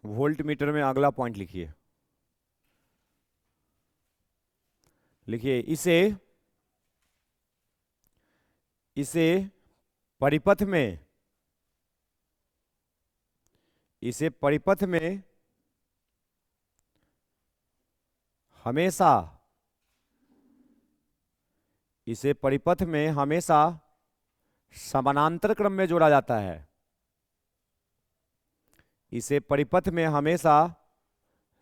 Volt meter में अगला point लिखिए। लिखिए इसे इसे परिपथ में इसे परिपथ में हमेशा इसे परिपथ में हमेशा समानांतर क्रम में जोड़ा जाता है। इसे परिपथ में हमेशा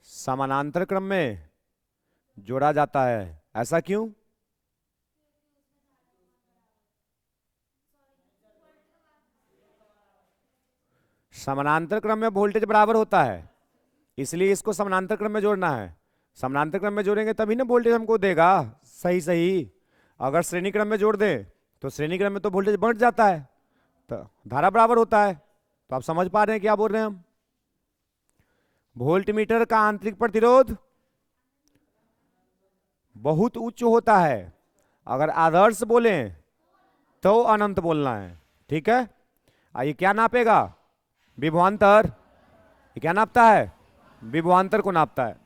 समानांतर क्रम में जोड़ा जाता है। ऐसा क्यों? समानांतर क्रम में वोल्टेज बराबर होता है, इसलिए इसको समानांतर क्रम में जोड़ना है। समानांतर क्रम में जोड़ेंगे तभी ना वोल्टेज हमको देगा सही सही। अगर श्रेणी क्रम में जोड़ दें तो श्रेणी क्रम में तो वोल्टेज बढ़ जाता है, तो धारा बराबर होता है। तो आप समझ पा रहे हैं क्या बोल रहे हैं हम? वोल्ट मीटर का आंतरिक प्रतिरोध बहुत उच्च होता है। अगर आदर्श बोलें तो अनंत बोलना है, ठीक है? ये क्या नापेगा? विभवांतर। ये क्या नापता है? विभवांतर को नापता है।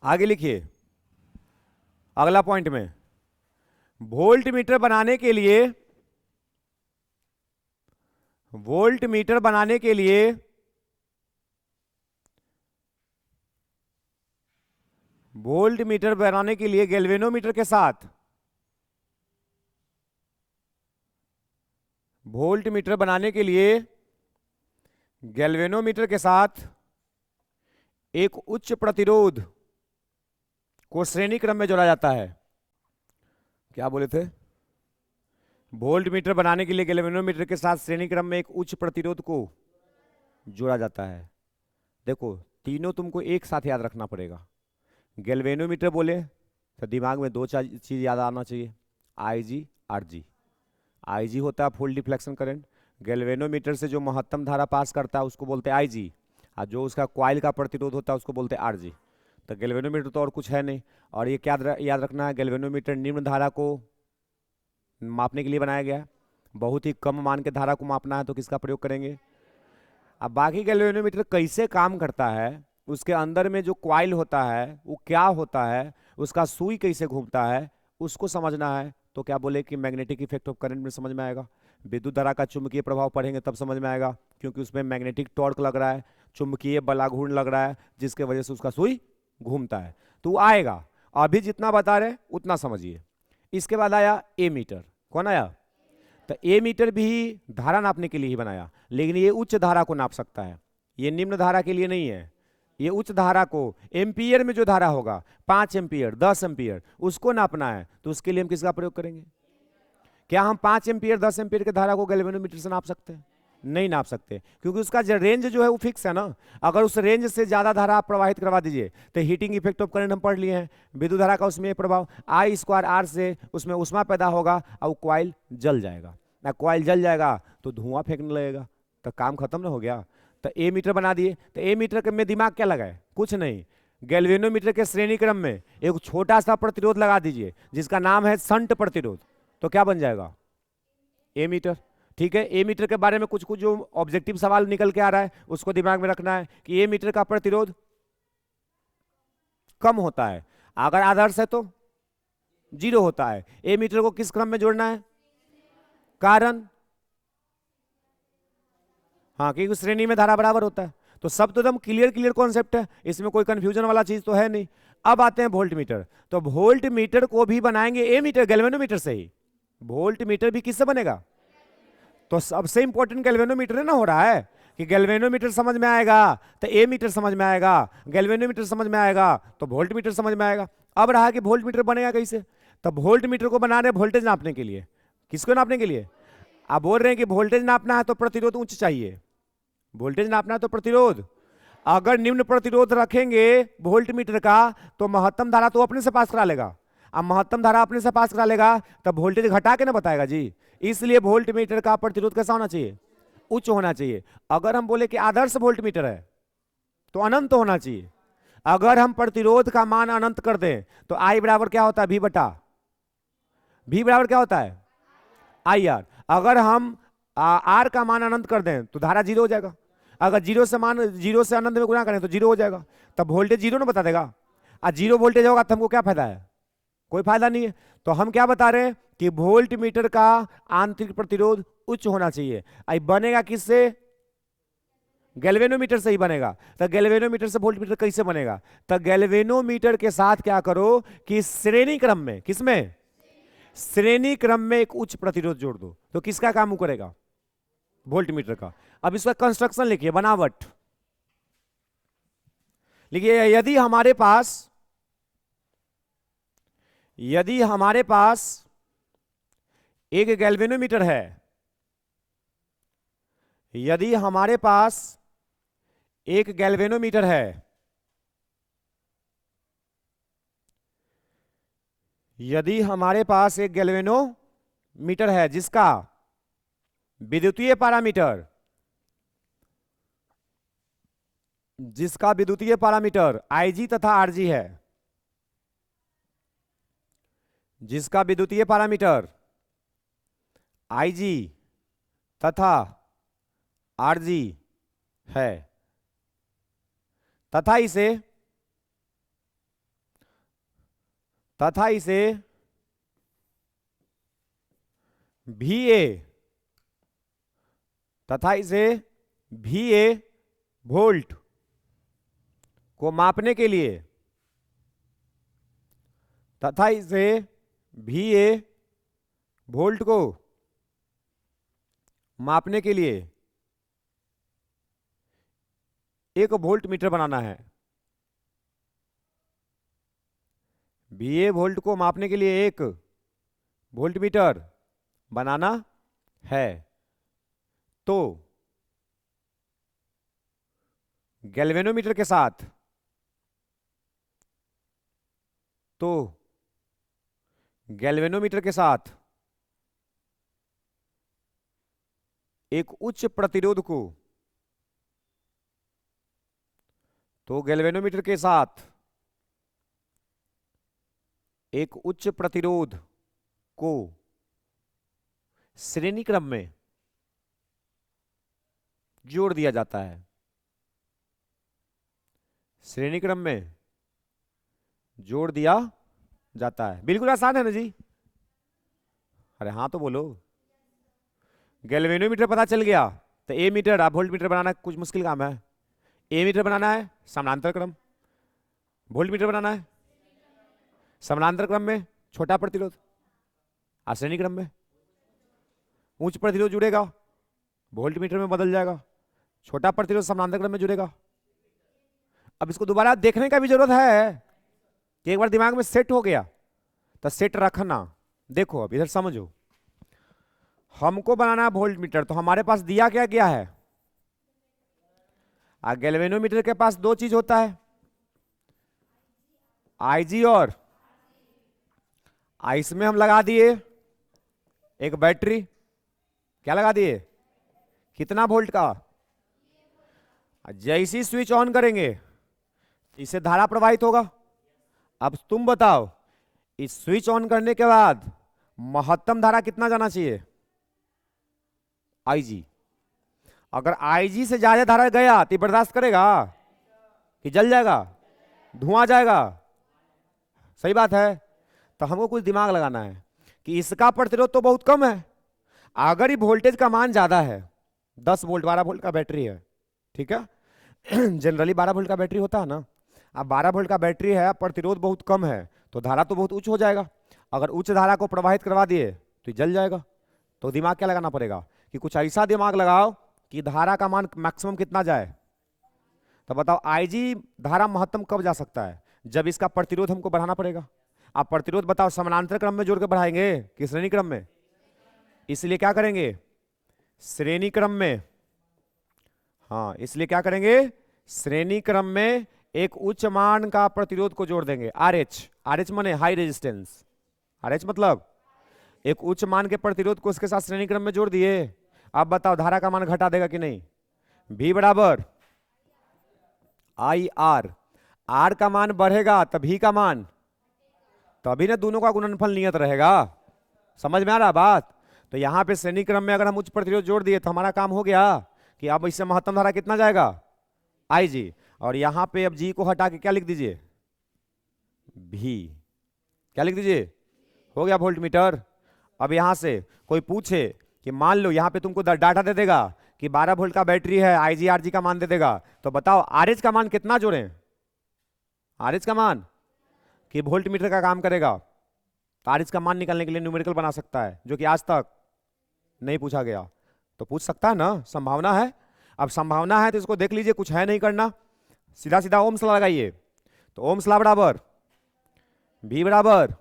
आगे लिखिए अगला पॉइंट में, वोल्ट मीटर बनाने के लिए वोल्ट मीटर बनाने के लिए वोल्ट मीटर बनाने के लिए गैल्वेनोमीटर के साथ वोल्ट मीटर बनाने के लिए गैल्वेनोमीटर के साथ एक उच्च प्रतिरोध को श्रेणी क्रम में जोड़ा जाता है। क्या बोले थे? वोल्ट मीटर बनाने के लिए गैल्वेनोमीटर के साथ श्रेणी क्रम में एक उच्च प्रतिरोध को जोड़ा जाता है। देखो तीनों तुमको एक साथ याद रखना पड़ेगा। गैल्वेनोमीटर बोले तो दिमाग में दो चीज याद आना चाहिए, आईजी आरजी। आईजी होता है फुल डिफ्लेक्शन करंट। गैल्वेनोमीटर से जो महत्तम धारा पास करता है उसको बोलते हैं आईजी, और जो उसका कॉइल का प्रतिरोध होता है उसको बोलते हैं आरजी। तो गैल्वेनोमीटर तो और कुछ है नहीं। और ये क्या याद रखना है, गैल्वेनोमीटर निम्न धारा को मापने के लिए बनाया गया है। बहुत ही कम मान के धारा को मापना है तो किसका प्रयोग करेंगे? अब बाकी गैल्वेनोमीटर कैसे काम करता है, उसके अंदर में जो कॉइल होता है वो क्या होता है, उसका सुई कैसे घूमता है, उसको समझना है। तो क्या बोले कि मैग्नेटिक इफेक्ट ऑफ करंट में समझ में आएगा। विद्युत धारा का चुंबकीय प्रभाव पढ़ेंगे तब समझ में आएगा, क्योंकि उसमें मैग्नेटिक टॉर्क लग रहा है, चुंबकीय बलाघूर्ण लग रहा है, जिसके वजह से उसका सुई घूमता है। तो आएगा, अभी जितना बता रहे उतना समझिए। इसके बाद आया ए मीटर। कौन आया? तो ए मीटर भी धारा नापने के लिए ही बनाया, लेकिन ये उच्च धारा को नाप सकता है, ये निम्न धारा के लिए नहीं है। ये उच्च धारा को, एम्पियर में जो धारा होगा 5 एम्पियर 10 एम्पियर, उसको नापना है। तो उसके लिए हम किसका प्रयोग करेंगे? क्या हम 5 एम्पियर 10 एम्पियर के धारा को गैल्वेनोमीटर से नाप सकते हैं? नहीं नाप सकते, क्योंकि उसका जो रेंज जो है वो फिक्स है ना। अगर उस रेंज से ज्यादा धारा आप प्रवाहित करवा दीजिए तो हीटिंग इफेक्ट ऑफ करंट हम पढ़ लिए हैं, विद्युत धारा का उसमें प्रभाव आई स्क्वायर आर से उसमें उष्मा पैदा होगा और वो कॉइल जल जाएगा। ना कॉइल जल जाएगा तो धुआं फेंकने लगेगा, तो काम खत्म ना हो गया। तो ए मीटर बना दिए। तो ए मीटर में दिमाग क्या लगाए? कुछ नहीं। गैल्वेनोमीटर के श्रेणी क्रम में एक छोटा सा प्रतिरोध लगा दीजिए जिसका नाम है शंट प्रतिरोध, तो क्या बन जाएगा? ए मीटर। ठीक है, ए मीटर के बारे में कुछ कुछ जो ऑब्जेक्टिव सवाल निकल के आ रहा है उसको दिमाग में रखना है कि ए मीटर का प्रतिरोध कम होता है, अगर आदर्श है तो 0 होता है। ए मीटर को किस क्रम में जोड़ना है? कारण, हाँ, क्योंकि श्रेणी में धारा बराबर होता है। तो सब तो एकदम क्लियर कॉन्सेप्ट है, इसमें कोई कंफ्यूजन वाला चीज तो है नहीं। अब आते हैं वोल्ट मीटर। तो वोल्ट मीटर को भी बनाएंगे ए मीटर गैल्वेनोमीटर से ही। वोल्ट मीटर भी किससे बनेगा? तो सबसे इंपॉर्टेंट गैल्वेनोमीटर ना हो रहा है कि गैल्वेनोमीटर समझ में आएगा तो ए मीटर समझ में आएगा, गैल्वेनोमीटर समझ में आएगा तो वोल्ट मीटर समझ में आएगा। अब रहा कि वोल्ट मीटर बनेगा कैसे? तो वोल्ट मीटर को बना रहे वोल्टेज नापने के लिए। किसको नापने के लिए? आप बोल रहे हैं कि वोल्टेज नापना है तो प्रतिरोध उच्च चाहिए, वोल्टेज नापना है तो प्रतिरोध। अगर निम्न प्रतिरोध रखेंगे वोल्ट मीटर का तो महत्तम धारा तो अपने से पास करा लेगा। अब महत्तम धारा अपने से पास करा लेगा तब वोल्टेज घटा के ना बताएगा जी। इसलिए वोल्ट मीटर का प्रतिरोध कैसा होना चाहिए? उच्च होना चाहिए। अगर हम बोले कि आदर्श वोल्ट मीटर है तो अनंत होना चाहिए। अगर हम प्रतिरोध का मान अनंत कर दें तो आई बराबर क्या होता है? भी बटा भी बराबर क्या होता है? I R. अगर हम आर का मान अनंत कर दें तो धारा 0 हो जाएगा। अगर जीरो से अनंत में गुणा करें तो जीरो हो जाएगा, तब वोल्टेज जीरो ना बता देगा। और जीरो वोल्टेज होगा तो हमको क्या फायदा है? कोई फायदा नहीं है। तो हम क्या बता रहे हैं कि वोल्ट मीटर का आंतरिक प्रतिरोध उच्च होना चाहिए। अब बनेगा किससे? गैल्वेनोमीटर से ही बनेगा। तो गैल्वेनोमीटर से वोल्ट मीटर कैसे बनेगा? तो गैल्वेनोमीटर के साथ क्या करो कि श्रेणी क्रम में, किसमें? श्रेणी क्रम में एक उच्च प्रतिरोध जोड़ दो। तो किसका काम करेगा? वोल्ट मीटर का। अब इसका कंस्ट्रक्शन लिखिए, बनावट लिखिए। यदि हमारे पास एक गैल्वेनोमीटर है, यदि हमारे पास एक गैल्वेनोमीटर है, यदि हमारे पास एक गैल्वेनोमीटर है जिसका विद्युतीय पैरामीटर Ig तथा Rg है, जिसका विद्युतीय पैरामीटर Ig तथा Rg है, तथा इसे VA वोल्ट को मापने के लिए, एक वोल्ट मीटर बनाना है। VA वोल्ट को मापने के लिए एक वोल्ट मीटर बनाना है। तो गैल्वेनोमीटर के साथ एक उच्च प्रतिरोध को, श्रेणी क्रम में जोड़ दिया जाता है। श्रेणी क्रम में जोड़ दिया जाता है। बिल्कुल आसान है ना जी? अरे हाँ तो बोलो। गैल्वेनोमीटर पता चल गया तो ए मीटर, आप वोल्ट मीटर बनाना कुछ मुश्किल काम है। ए मीटर बनाना है समानांतर क्रम, वोल्ट मीटर बनाना है समानांतर क्रम में छोटा प्रतिरोध, और श्रेणी क्रम में उच्च प्रतिरोध जुड़ेगा, वोल्ट मीटर में बदल जाएगा, छोटा प्रतिरोध समानांतर क्रम में जुड़ेगा। अब इसको दोबारा देखने का भी जरूरत है कि एक बार दिमाग में सेट हो गया तो सेट रखना। देखो अब इधर समझो, हमको बनाना है वोल्ट मीटर, तो हमारे पास दिया क्या गया है? गैल्वेनोमीटर के पास दो चीज होता है, Ig और इसमें हम लगा दिए एक बैटरी। क्या लगा दिए? कितना वोल्ट का? जैसे ही स्विच ऑन करेंगे इससे धारा प्रवाहित होगा। अब तुम बताओ, इस स्विच ऑन करने के बाद महत्तम धारा कितना जाना चाहिए? Ig। अगर Ig से ज्यादा धारा गया तो बर्दाश्त करेगा कि जल जाएगा, धुआं जाएगा? सही बात है। तो हमको कुछ दिमाग लगाना है कि इसका प्रतिरोध तो बहुत कम है। अगर ये वोल्टेज का मान ज्यादा है, 10 वोल्ट 12 वोल्ट का बैटरी है, ठीक है, जनरली 12 वोल्ट का बैटरी होता है ना। अब 12 वोल्ट का बैटरी है, प्रतिरोध बहुत कम है, तो धारा तो बहुत उच्च हो जाएगा। अगर उच्च धारा को प्रवाहित करवा दिए तो ये जल जाएगा। तो दिमाग क्या लगाना पड़ेगा कि कुछ ऐसा दिमाग लगाओ कि धारा का मान मैक्सिमम कितना जाए। तो बताओ Ig धारा महत्तम कब जा सकता है? जब इसका प्रतिरोध हमको बढ़ाना पड़ेगा। आप प्रतिरोध बताओ समानांतर क्रम में जोड़ के बढ़ाएंगे कि श्रेणी क्रम में? इसलिए क्या करेंगे? श्रेणी क्रम में। हाँ, इसलिए क्या करेंगे? श्रेणी क्रम में एक उच्च मान का प्रतिरोध को जोड़ देंगे, RH माने हाई रेजिस्टेंस। RH मतलब एक उच्च मान के प्रतिरोध को उसके साथ श्रेणी क्रम में जोड़ दिए। अब बताओ धारा का मान घटा देगा कि नहीं? V बराबर IR। R का मान बढ़ेगा तो V का मान, तभी ना दोनों का गुणनफल नियत रहेगा। समझ में आ रहा बात? तो यहां पे श्रेणी क्रम में अगर हम उच्च प्रतिरोध जोड़ दिए तो हमारा काम हो गया कि अब इससे महत्तम धारा कितना जाएगा, आई जी, और यहां पे अब जी को हटा के क्या लिख दीजिए, भी, क्या लिख दीजिए, हो गया वोल्ट मीटर। अब यहां से कोई पूछे कि मान लो यहां पे तुमको डाटा दे देगा कि 12 वोल्ट का बैटरी है, आईजी आरजी का मान दे देगा, तो बताओ आरएच का मान कितना जोड़ें, आरएच का मान कि वोल्ट मीटर का काम करेगा। तो आरएच का मान निकालने के लिए न्यूमेरिकल बना सकता है, जो कि आज तक नहीं पूछा गया, तो पूछ सकता है ना, संभावना है। अब संभावना है तो इसको देख लीजिए, कुछ है नहीं करना, सीधा सीधा ओम्स लॉ लगाइए। तो ओम्स लॉ बराबर V बराबर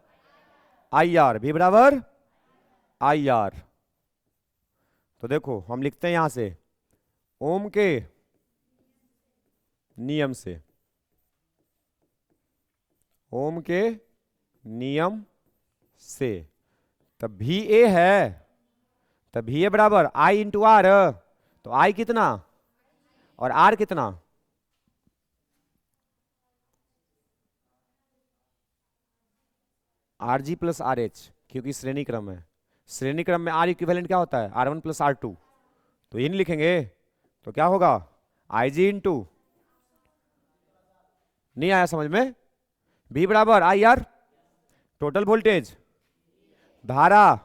आई आर, V बराबर आई आर। तो देखो हम लिखते हैं यहां से ओम के नियम से, ओम के नियम से, तब भी ए है, तब भी ए बराबर आई इंटू आर, तो आई कितना और आर कितना, R G plus R H, क्योंकि श्रेणी क्रम है, श्रेणी क्रम में आर इक्विवेलेंट क्या होता है, R1 प्लस R2, तो इन लिखेंगे तो क्या होगा, आई जी इंटू, नहीं आया समझ में, V बराबर आई आर, टोटल वोल्टेज, धारा,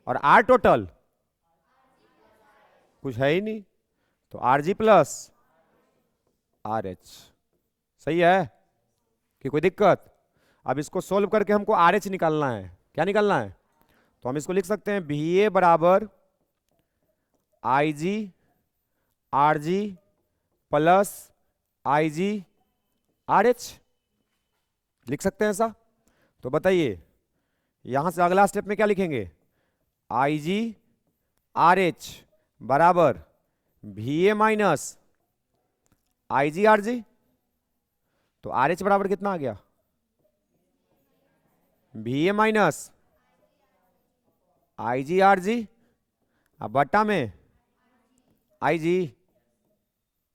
और आर टोटल कुछ है ही नहीं, तो R G plus R H. सही है कि कोई दिक्कत। अब इसको सोल्व करके हमको आर एच निकालना है, क्या निकालना है, तो हम इसको लिख सकते हैं वी ए बराबर आई जी आर जी प्लस आई जी आर एच, लिख सकते हैं ऐसा। तो बताइए यहां से अगला स्टेप में क्या लिखेंगे, आई जी आर एच बराबर V A minus I G R G, तो आर एच बराबर कितना आ गया, V A minus I G R G, अब बट्टा में आई जी।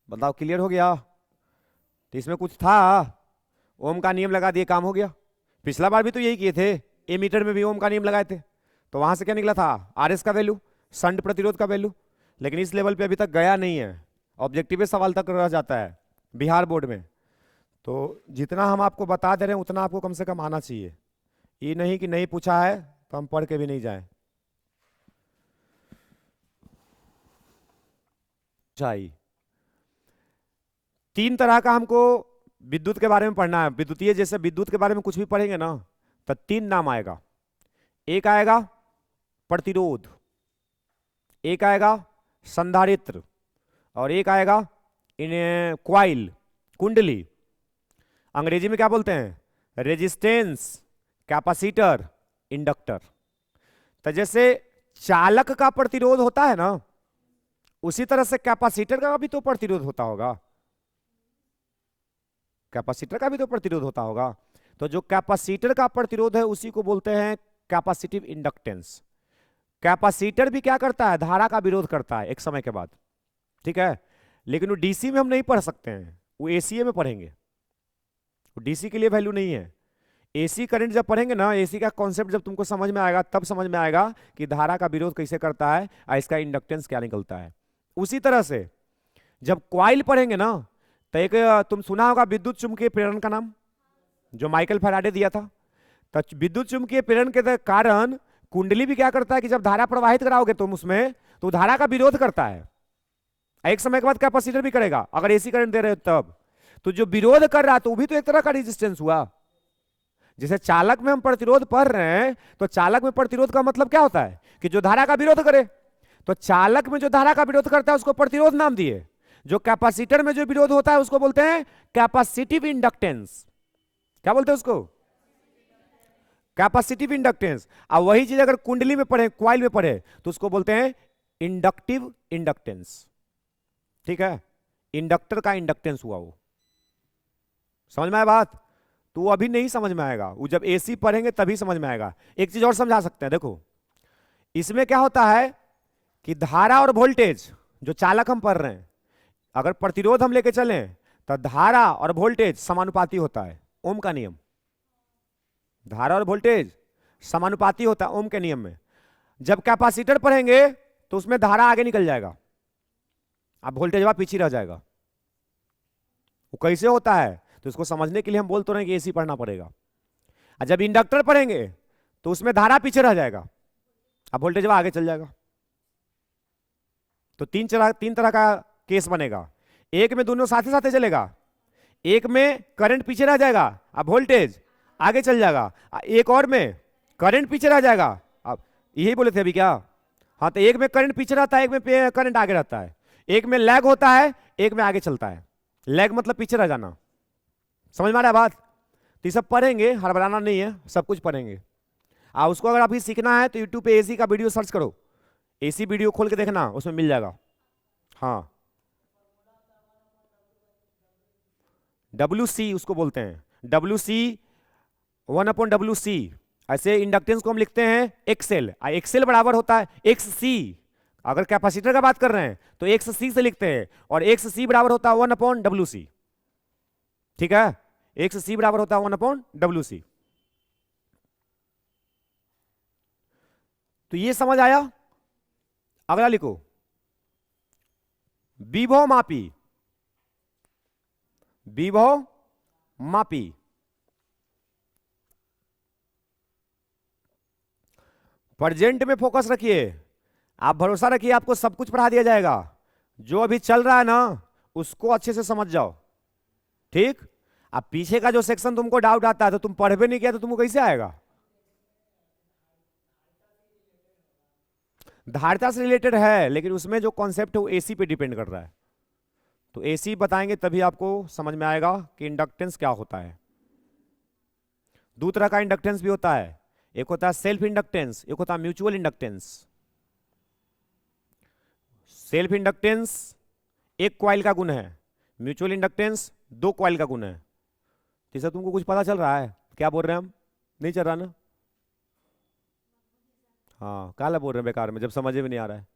बताओ क्लियर हो गया। तो इसमें कुछ था, ओम का नियम लगा दिए, काम हो गया। पिछला बार भी तो यही किए थे, ए मीटर में भी ओम का नियम लगाए थे, तो वहां से क्या निकला था, आर एस का वैल्यू, शंट प्रतिरोध का वैल्यू। लेकिन इस लेवल पे अभी तक गया नहीं है, ऑब्जेक्टिव सवाल तक रह जाता है बिहार बोर्ड में। तो जितना हम आपको बता दे रहे हैं उतना आपको कम से कम आना चाहिए, ये नहीं कि नहीं पूछा है तो हम पढ़ के भी नहीं जाए। चाहिए तीन तरह का हमको विद्युत के बारे में पढ़ना है, विद्युतीय जैसे विद्युत के बारे में कुछ भी पढ़ेंगे ना तो तीन नाम आएगा, एक आएगा प्रतिरोध, एक आएगा संधारित्र, और एक आएगा क्वाइल, कुंडली। अंग्रेजी में क्या बोलते हैं, रेजिस्टेंस, कैपेसिटर, इंडक्टर। तो जैसे चालक का प्रतिरोध होता है ना, उसी तरह से कैपेसिटर का भी तो प्रतिरोध होता होगा, कैपेसिटर का भी तो प्रतिरोध होता होगा। तो जो कैपेसिटर का प्रतिरोध है उसी को बोलते हैं कैपेसिटिव इंडक्टेंस। कैपेसिटर भी क्या करता है, धारा का विरोध करता है एक समय के बाद, ठीक है। लेकिन वो डीसी में हम नहीं पढ़ सकते हैं, वो एसीए में पढ़ेंगे, वो डीसी के लिए वैल्यू नहीं है। एसी करंट जब पढ़ेंगे ना, एसी का कॉन्सेप्ट जब तुमको समझ में आएगा तब समझ में आएगा कि धारा का विरोध कैसे करता है और इसका इंडक्टेंस क्या निकलता है। उसी तरह से जब क्वाइल पढ़ेंगे ना, तो एक तुम सुना होगा विद्युत चुंबकीय प्रेरण का नाम, जो माइकल फैराडे दिया था। तो विद्युत चुंबकीय प्रेरण के कारण कुंडली भी क्या करता है कि जब धारा प्रवाहित कराओगे तुम उसमें, तो धारा का विरोध करता है। एक समय के बाद कैपेसिटर भी करेगा, अगर एसी करंट दे रहे हो तब। तो जो विरोध कर रहा है तो वो भी तो एक तरह का रेजिस्टेंस हुआ। जैसे चालक में हम प्रतिरोध पढ़ रहे हैं, तो चालक में प्रतिरोध का मतलब क्या होता है कि जो धारा का विरोध करे। तो चालक में जो धारा का विरोध करता है उसको प्रतिरोध नाम दिए। जो कैपेसिटर में जो विरोध होता है उसको बोलते हैं कैपेसिटिव इंडक्टेंस। क्या बोलते हैं उसको, कैपेसिटिव इंडक्टेंस। अब वही चीज अगर कुंडली में पढ़े, क्वाइल में पढ़े, तो उसको बोलते हैं इंडक्टिव इंडक्टेंस, ठीक है। इंडक्टर का इंडक्टेंस हुआ वो। समझ में आया बात। तो वो अभी नहीं समझ में आएगा, वो जब एसी पढ़ेंगे तभी समझ में आएगा। एक चीज और समझा सकते हैं, देखो इसमें क्या होता है कि धारा और वोल्टेज, जो चालक हम पढ़ रहे हैं, अगर प्रतिरोध हम लेके चलें तो धारा और वोल्टेज समानुपाती होता है, ओम का नियम। धारा और वोल्टेज समानुपाती होता है ओम के नियम में। जब कैपेसिटर पढ़ेंगे तो उसमें धारा आगे निकल जाएगा, अब वोल्टेज वहां पीछे रह जाएगा। वो कैसे होता है तो इसको समझने के लिए हम बोल तो रहे हैं कि एसी पढ़ना पड़ेगा। और जब इंडक्टर पढ़ेंगे तो उसमें धारा पीछे रह जाएगा, अब वोल्टेज वहां आगे चल जाएगा। तो तीन तरह का केस बनेगा। एक में दोनों साथ ही साथ चलेगा, एक में करंट पीछे रह जाएगा, अब वोल्टेज आगे चल जाएगा। एक और में करंट पीछे रह जाएगा। अब यही बोले थे अभी क्या? हाँ, तो एक में करंट पीछे रहता है, एक में करंट आगे रहता है। एक में लैग होता है, एक में आगे चलता है। लैग मतलब पीछे रह जाना। समझ में आ रहा है बात? तो ये सब पढ़ेंगे, हड़बड़ाना नहीं है, सब कुछ पढ़ेंगे। उसको अगर अभी सीखना है तो यूट्यूब पे एसी का वीडियो सर्च करो, एसी वीडियो खोल के देखना, उसमें मिल जाएगा। हाँ, WC उसको बोलते हैं, WC 1/WC। ऐसे इंडक्टेंस को हम लिखते हैं XL, XL बराबर होता है XC। अगर कैपेसिटर का बात कर रहे हैं तो XC से लिखते हैं, और XC बराबर होता है 1/WC। ठीक है, XC बराबर होता है 1/WC। तो ये समझ आया? अगला लिखो, विभव मापी। विभव मापी, प्रेजेंट में फोकस रखिए। आप भरोसा रखिए, आपको सब कुछ पढ़ा दिया जाएगा। जो अभी चल रहा है ना उसको अच्छे से समझ जाओ, ठीक? अब पीछे का जो सेक्शन तुमको डाउट आता है तो तुम पढ़ भी नहीं किया तो तुमको कैसे आएगा? धारिता से रिलेटेड है, लेकिन उसमें जो कॉन्सेप्ट है वो एसी पे डिपेंड कर रहा है। तो एसी बताएंगे तभी आपको समझ में आएगा कि इंडक्टेंस क्या होता है। दो तरह का इंडक्टेंस भी होता है, एक होता है सेल्फ इंडक्टेंस, एक होता है म्यूचुअल इंडक्टेंस। सेल्फ इंडक्टेंस एक कॉइल का गुण है, म्यूचुअल इंडक्टेंस दो कॉइल का गुण है। तीसरा तुमको कुछ पता चल रहा है? क्या बोल रहे हैं हम? नहीं चल रहा ना? हाँ, काला बोल रहे हैं बेकार में, जब समझ में नहीं आ रहा है।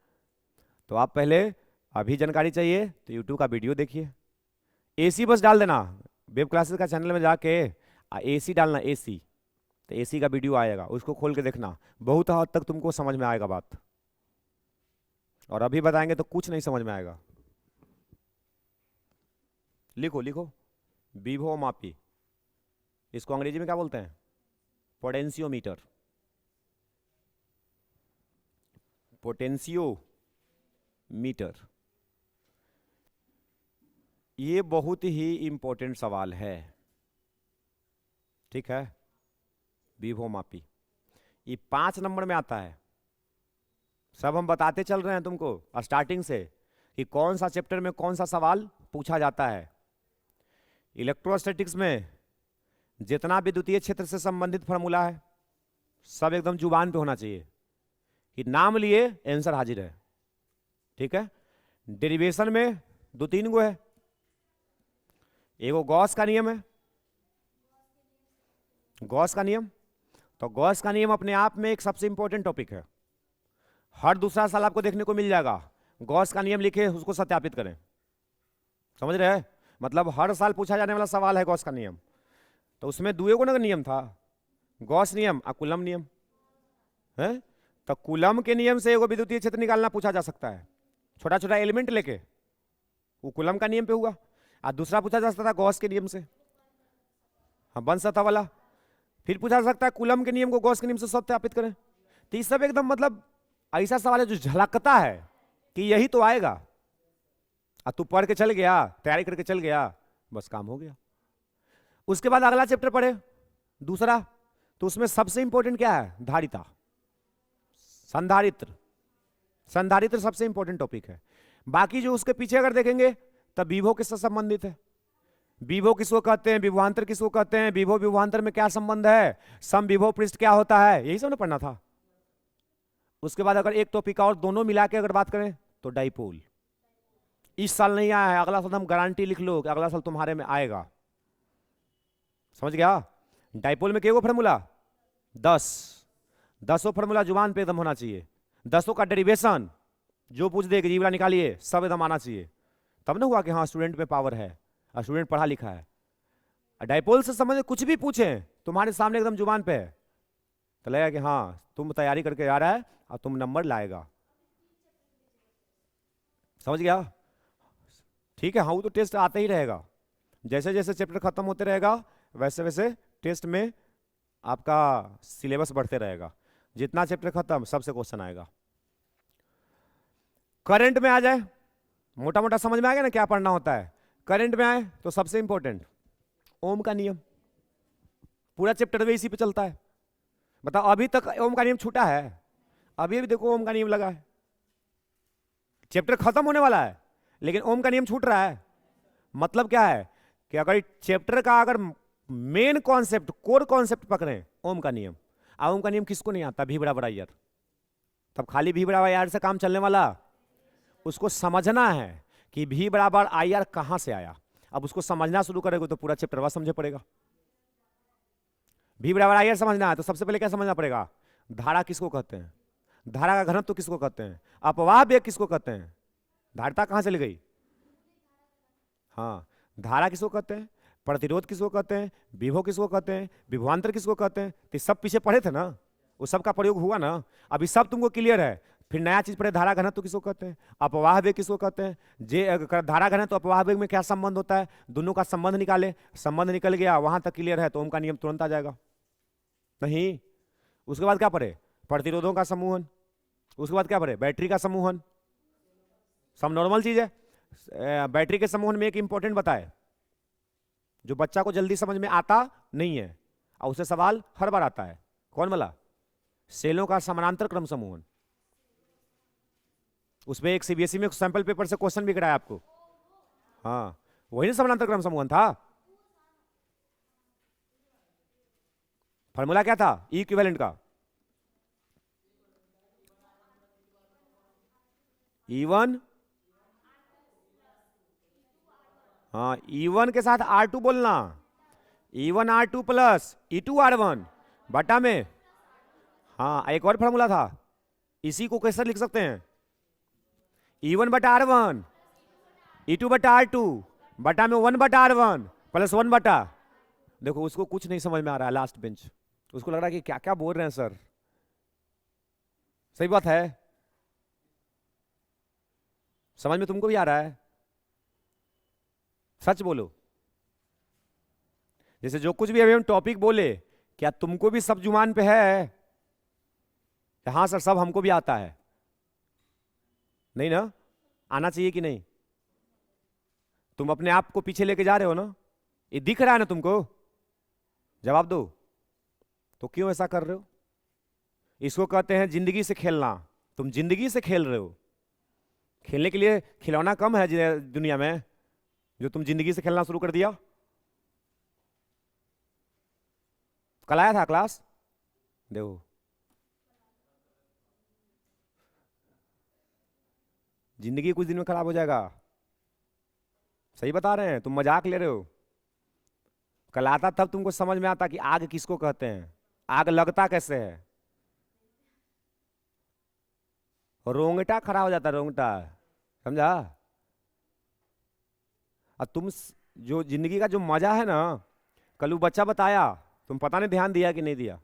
तो आप पहले अभी जानकारी चाहिए तो यूट्यूब का वीडियो देखिए, एसी बस डाल देना, वेब क्लासेस का चैनल में जाके एसी डालना, एसी, तो एसी का वीडियो आएगा, उसको खोल के देखना, बहुत हद तक तुमको समझ में आएगा बात। और अभी बताएंगे तो कुछ नहीं समझ में आएगा। लिखो लिखो, विभव मापी, इसको अंग्रेजी में क्या बोलते हैं? पोटेंशियोमीटर। पोटेंशियोमीटर, ये बहुत ही इंपॉर्टेंट सवाल है, ठीक है? विभव मापी ये 5 नंबर में आता है। सब हम बताते चल रहे हैं तुमको स्टार्टिंग से कि कौन सा चैप्टर में कौन सा सवाल पूछा जाता है। इलेक्ट्रोस्टैटिक्स में जितना विद्युतीय क्षेत्र से संबंधित फॉर्मूला है सब एकदम जुबान पे होना चाहिए, कि नाम लिए आंसर हाजिर है, ठीक है? डेरिवेशन में 2-3 गो है, एगो गॉस का नियम है, गॉस का नियम। तो गॉस का नियम अपने आप में एक सबसे इंपॉर्टेंट टॉपिक है, हर दूसरा साल आपको देखने को मिल जाएगा। गॉस का नियम लिखे, उसको सत्यापित करें, समझ रहे हैं? मतलब हर साल पूछा जाने वाला सवाल है गॉस का नियम। तो उसमें दुए को ना नियम था, गॉस नियम और कूलम नियम है। तो कूलम के नियम से एगो विद्युतीय क्षेत्र निकालना पूछा जा सकता है, छोटा छोटा एलिमेंट लेके, वो कूलम का नियम पे हुआ। और दूसरा पूछा जा सकता था गॉस के नियम से, हाँ, बन सकता वाला। फिर पूछा जा सकता है कूलम के नियम को गॉस के नियम से सत्यापित करें। तो ये सब एकदम मतलब ऐसा सवाल है जो झलकता है कि यही तो आएगा, और तू पढ़ के चल गया, तैयारी करके चल गया, बस काम हो गया। उसके बाद अगला चैप्टर पढ़े दूसरा, तो उसमें सबसे इंपॉर्टेंट क्या है? धारिता, संधारित्र। संधारित्र सबसे इंपॉर्टेंट टॉपिक है। बाकी जो उसके पीछे अगर देखेंगे तब विभव किससे संबंधित है, विभव किसको कहते हैं, विभवांतर किसको कहते हैं, विभव विभवांतर में क्या संबंध है, सम विभव पृष्ठ क्या होता है, यही सब ना पढ़ना था। उसके बाद अगर एक टॉपिक और दोनों मिला के अगर बात करें तो डाइपोल। इस साल नहीं आया है, अगला साल हम गारंटी लिख लो कि अगला साल तुम्हारे में आएगा, समझ गया? डाइपोल में केगो फॉर्मूला? 10 फॉर्मूला जुबान पे एकदम होना चाहिए, 10 का डेरिवेशन जो पूछ दे जीवड़ा निकालिए, सब एकदम आना चाहिए, तब ना हुआ कि हाँ स्टूडेंट में पावर है और स्टूडेंट पढ़ा लिखा है। डाइपोल से संबंधित कुछ भी पूछे तुम्हारे सामने एकदम जुबान पे है, तो लगेगा कि हाँ तुम तैयारी करके आ रहा है और तुम नंबर लाएगा, समझ गया? ठीक है, हाँ वो तो टेस्ट आता ही रहेगा, जैसे जैसे चैप्टर खत्म होते रहेगा वैसे वैसे टेस्ट में आपका सिलेबस बढ़ते रहेगा, जितना चैप्टर खत्म सबसे क्वेश्चन आएगा। करंट में आ जाए, मोटा मोटा समझ में आ गया ना क्या पढ़ना होता है। करंट में आए तो सबसे इंपॉर्टेंट ओम का नियम, पूरा चैप्टर में इसी पे चलता है। बताओ अभी तक ओम का नियम छूटा है? अभी अभी देखो ओम का नियम लगा है, चैप्टर खत्म होने वाला है लेकिन ओम का नियम छूट रहा है। मतलब क्या है कि अगर चैप्टर का अगर मेन कॉन्सेप्ट कोर कॉन्सेप्ट पकड़े ओम का नियम, ओम का नियम किसको नहीं आता? भी बराबर आई आर। तब खाली भी बराबर आई आर से काम चलने वाला, उसको समझना है कि भी बराबर आई आर कहां से आया। अब उसको समझना शुरू करेगा तो पूरा चैप्टर बाद समझे पड़ेगा। भी बराबर आई आर समझना है तो सबसे पहले क्या समझना पड़ेगा? धारा किसको कहते हैं, धारा का घनत्व किसको कहते हैं, अपवाह वेग किसको कहते हैं, धारिता कहां चली गई? हाँ, धारा किसको कहते हैं, प्रतिरोध किसको कहते हैं, विभव किसको कहते हैं, विभवांतर किसको कहते हैं। तो सब पीछे पढ़े थे ना, वो सब का प्रयोग हुआ ना, अभी सब तुमको क्लियर है। फिर नया चीज पढ़े, धारा घनत्व किसको कहते हैं, अपवाह वेग किसको कहते हैं। जे धारा घनत्व अपवाह वेग में क्या संबंध होता है, दोनों का संबंध निकाले, संबंध निकल गया वहां तक क्लियर है तो ओम का नियम तुरंत आ जाएगा। नहीं, उसके बाद क्या पढ़े? प्रतिरोधों का समूहन, उसके बाद क्या पढ़े? बैटरी का समूहन। सब नॉर्मल चीज है। बैटरी के समूहन में एक इंपॉर्टेंट बताए जो बच्चा को जल्दी समझ में आता नहीं है और उसे सवाल हर बार आता है, कौन वाला? सेलों का समानांतर क्रम समूहन। उसमें एक सीबीएसई में सैंपल पेपर से क्वेश्चन भी कराया आपको। हाँ, वही ना समानांतर क्रम समूहन था। फॉर्मूला क्या था ई इक्विवेलेंट का? E1, हाँ E1 के साथ R2 बोलना, E1 R2 plus E2 R1 बटा में, हाँ एक और फॉर्मूला था, इसी को कैसे लिख सकते हैं? E1 बटा R1, E2 बटा R2 बटा में 1 बटा R1 प्लस 1 बटा। देखो उसको कुछ नहीं समझ में आ रहा है, लास्ट बेंच, उसको लग रहा है कि क्या क्या बोल रहे हैं सर। सही बात है, समझ में तुमको भी आ रहा है? सच बोलो, जैसे जो कुछ भी अभी हम टॉपिक बोले क्या तुमको भी सब जुबान पे है? हाँ सर सब हमको भी आता है। नहीं ना, आना चाहिए कि नहीं? तुम अपने आप को पीछे लेके जा रहे हो ना, ये दिख रहा है ना तुमको? जवाब दो, तो क्यों ऐसा कर रहे हो? इसको कहते हैं जिंदगी से खेलना। तुम जिंदगी से खेल रहे हो, खेलने के लिए खिलौना कम है दुनिया में जो तुम जिंदगी से खेलना शुरू कर दिया। कल आया था क्लास, देखो जिंदगी कुछ दिन में खराब हो जाएगा। सही बता रहे हैं, तुम मजाक ले रहे हो। कल आता तब तुमको समझ में आता कि आग किसको कहते हैं, आग लगता कैसे है। रोंगटा खड़ा हो जाता, रोंगटा, समझा? और तुम जो जिंदगी का जो मजा है ना, कल वो बच्चा बताया, तुम पता नहीं ध्यान दिया कि नहीं दिया।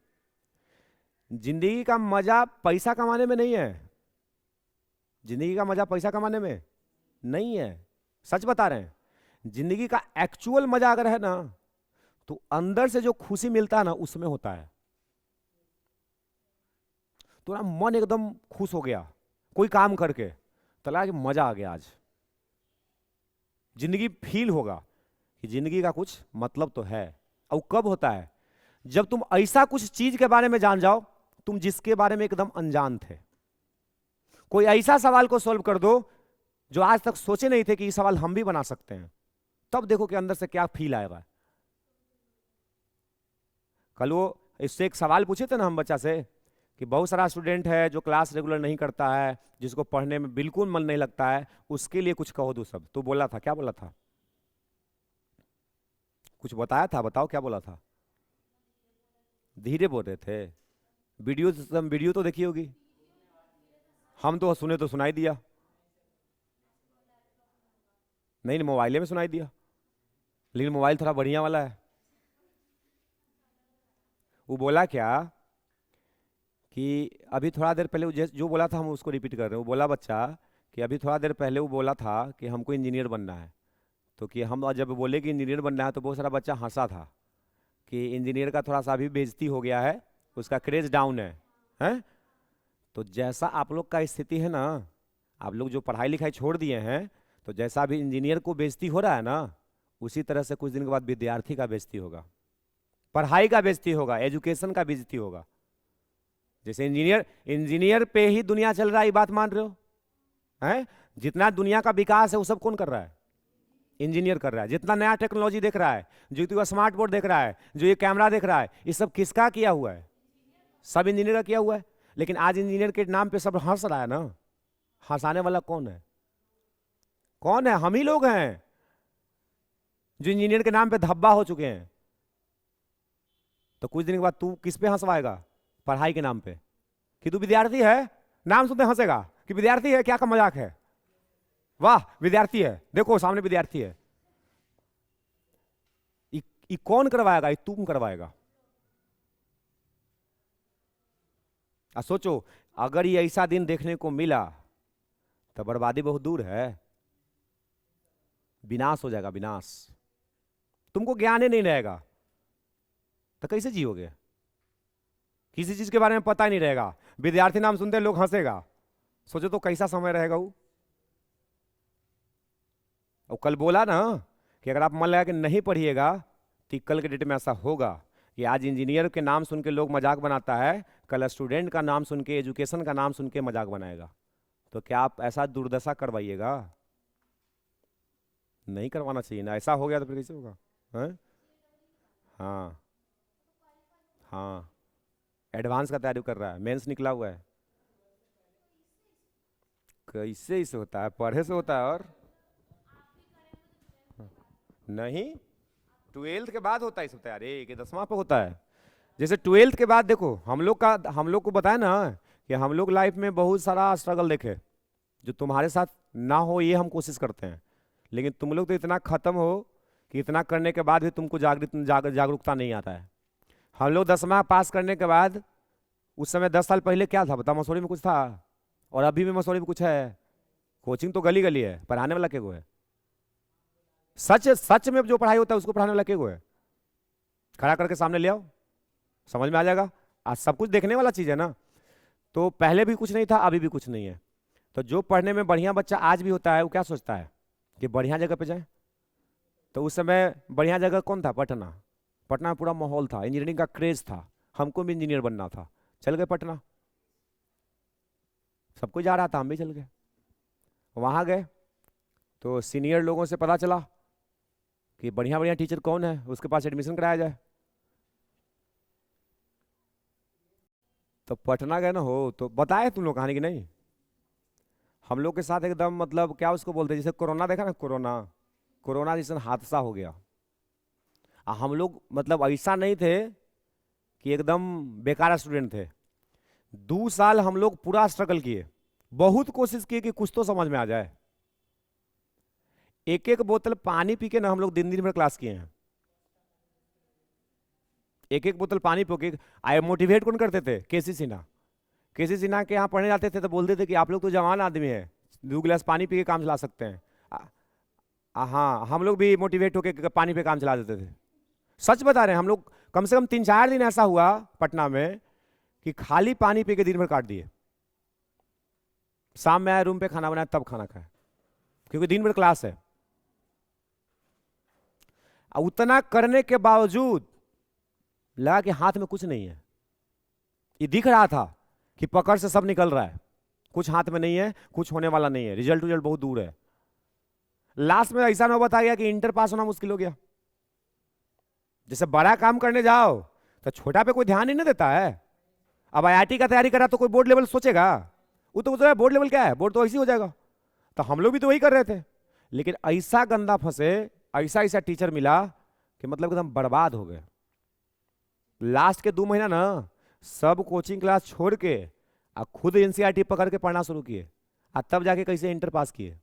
जिंदगी का मजा पैसा कमाने में नहीं है, जिंदगी का मजा पैसा कमाने में नहीं है, सच बता रहे हैं। जिंदगी का एक्चुअल मजा अगर है ना तो अंदर से जो खुशी मिलता है ना उसमें होता है। तो मन एकदम खुश हो गया कोई काम करके, तो लगा कि मजा आ गया आज। जिंदगी फील होगा कि जिंदगी का कुछ मतलब तो है। और कब होता है? जब तुम ऐसा कुछ चीज के बारे में जान जाओ तुम जिसके बारे में एकदम अनजान थे। कोई ऐसा सवाल को सॉल्व कर दो जो आज तक सोचे नहीं थे कि ये सवाल हम भी बना सकते हैं, तब देखो कि अंदर से क्या फील आएगा। कल वो इससे एक सवाल पूछे थे ना हम बच्चा से कि बहुत सारा स्टूडेंट है जो क्लास रेगुलर नहीं करता है, जिसको पढ़ने में बिल्कुल मन नहीं लगता है, उसके लिए कुछ कहो दो सब। तो बोला था, क्या बोला था? कुछ बताया था, बताओ क्या बोला था? धीरे बोल रहे थे। वीडियो तो देखी होगी, हम तो सुने तो सुनाई दिया, नहीं मोबाइल में सुनाई दिया, लेकिन मोबाइल थोड़ा बढ़िया वाला है। वो बोला क्या कि अभी थोड़ा देर पहले जो बोला था हम उसको रिपीट कर रहे हैं। वो बोला बच्चा कि अभी थोड़ा देर पहले वो बोला था कि हमको इंजीनियर बनना है, तो कि हम जब बोले कि इंजीनियर बनना है तो बहुत सारा बच्चा हंसा था कि इंजीनियर का थोड़ा सा अभी बेइज्जती हो गया है, उसका क्रेज डाउन है, हैं? तो जैसा आप लोग का स्थिति है ना, आप लोग जो पढ़ाई लिखाई छोड़ दिए हैं, तो जैसा अभी इंजीनियर को बेइज्जती हो रहा है ना, उसी तरह से कुछ दिन के बाद विद्यार्थी का बेइज्जती होगा, पढ़ाई का बेइज्जती होगा, एजुकेशन का बेइज्जती होगा। जैसे इंजीनियर इंजीनियर पे ही दुनिया चल रहा है, ये बात मान रहे हो? हैं? जितना दुनिया का विकास है वो सब कौन कर रहा है? इंजीनियर कर रहा है। जितना नया टेक्नोलॉजी देख रहा है, जो तू स्मार्ट बोर्ड देख रहा है, जो ये कैमरा देख रहा है, ये सब किसका किया हुआ है? सब इंजीनियर का किया हुआ है। लेकिन आज इंजीनियर के नाम पे सब हंस रहा है ना। हंसाने वाला कौन है? कौन है? हम ही लोग हैं जो इंजीनियर के नाम पे धब्बा हो चुके हैं। तो कुछ दिन के बाद तू किस पे हंसवाएगा? पढ़ाई के नाम पे। कि तू विद्यार्थी है, नाम सुनते हंसेगा कि विद्यार्थी है, क्या का मजाक है, वाह विद्यार्थी है, देखो सामने विद्यार्थी है। ये कौन करवाएगा? ये तुम करवाएगा। सोचो, अगर ये ऐसा दिन देखने को मिला तो बर्बादी बहुत दूर है, विनाश हो जाएगा, विनाश। तुमको ज्ञान ही नहीं रहेगा तो कैसे जियोगे? किसी चीज के बारे में पता ही नहीं रहेगा, विद्यार्थी नाम सुनते लोग हंसेगा। सोचो तो कैसा समय रहेगा वो। और कल बोला ना कि अगर आप मन लगा कि नहीं पढ़िएगा तो कल के डेट में ऐसा होगा कि आज इंजीनियर के नाम सुन के लोग मजाक बनाता है, कल स्टूडेंट का नाम सुन के, एजुकेशन का नाम सुन के मजाक बनाएगा। तो क्या आप ऐसा दुर्दशा करवाइएगा? नहीं करवाना चाहिए ना। ऐसा हो गया तो फिर कैसे होगा? हैं? हाँ हाँ, एडवांस का तैयारी कर रहा है, मेंस निकला हुआ है। कैसे इसे होता है? पढ़े से होता है। और नहीं, ट्वेल्थ के बाद होता है सब तैयारी, कि 10वां पे होता है। जैसे ट्वेल्थ के बाद देखो, हम लोग को बताया ना कि हम लोग लाइफ में बहुत सारा स्ट्रगल देखे, जो तुम्हारे साथ ना हो ये हम कोशिश करते हैं। लेकिन तुम लोग तो इतना खत्म हो कि इतना करने के बाद भी तुमको जागरूकता नहीं आता है। हम लोग 10वां पास करने के बाद, उस समय 10 साल पहले क्या था बता? मसूरी में कुछ था, और अभी भी मसूरी में कुछ है? कोचिंग तो गली गली है, पढ़ाने वाला के गो है? सच सच में जो पढ़ाई होता है उसको पढ़ाने वाला के गो है? खड़ा करके सामने ले आओ, समझ में आ जाएगा। आज सब कुछ देखने वाला चीज है ना। तो पहले भी कुछ नहीं था, अभी भी कुछ नहीं है। तो जो पढ़ने में बढ़िया बच्चा आज भी होता है, वो क्या सोचता है कि बढ़िया जगह पे जाए। तो उस समय बढ़िया जगह कौन था? पटना। पटना में पूरा माहौल था, इंजीनियरिंग का क्रेज था, हमको भी इंजीनियर बनना था, चल गए पटना। सबको जा रहा था, हम भी चल गए। वहां गए तो सीनियर लोगों से पता चला कि बढ़िया बढ़िया टीचर कौन है, उसके पास एडमिशन कराया जाए। तो पटना गए ना हो, तो बताए तुम लोग कहानी की नहीं? हम लोग के साथ एकदम मतलब क्या उसको बोलते हैं, जैसे कोरोना देखा ना, कोरोना कोरोना जैसा हादसा हो गया। हम लोग मतलब ऐसा नहीं थे कि एकदम बेकार स्टूडेंट थे। 2 साल हम लोग पूरा स्ट्रगल किए, बहुत कोशिश की कि कुछ तो समझ में आ जाए। एक एक बोतल पानी पी के ना हम लोग दिन दिन भर क्लास किए हैं। एक एक बोतल पानी पी के आए। मोटिवेट कौन करते थे? केसी सिन्हा। केसी सिन्हा के यहाँ पढ़ने जाते थे तो बोलते थे कि आप लोग तो जवान आदमी है, 2 गिलास पानी पी के काम चला सकते हैं। हाँ, हम लोग भी मोटिवेट होके पानी पे काम चला देते थे। सच बता रहे हैं, हम लोग कम से कम 3-4 दिन ऐसा हुआ पटना में कि खाली पानी पी के दिन भर काट दिए। शाम में आया, रूम पे खाना बनाया, तब खाना खाया, क्योंकि दिन भर क्लास है। उतना करने के बावजूद लगा कि हाथ में कुछ नहीं है। ये दिख रहा था कि पकड़ से सब निकल रहा है, कुछ हाथ में नहीं है, कुछ होने वाला नहीं है, रिजल्ट बहुत दूर है। लास्ट में ऐसा नौबत आ गया कि इंटर पास होना मुश्किल हो गया। जैसे बड़ा काम करने जाओ तो छोटा पे कोई ध्यान ही नहीं देता है। अब आईआईटी का तैयारी करा तो कोई बोर्ड लेवल सोचेगा? वो तो सोच बोर्ड लेवल क्या है, बोर्ड तो ऐसे ही हो जाएगा। तो हम लोग भी तो वही कर रहे थे। लेकिन ऐसा गंदा फंसे, ऐसा ऐसा टीचर मिला कि मतलब एकदम बर्बाद हो गए। लास्ट के 2 महीना ना सब कोचिंग क्लास छोड़ के खुद एनसीईआरटी पकड़ के पढ़ना शुरू किए, तब जाके कैसे इंटर पास किए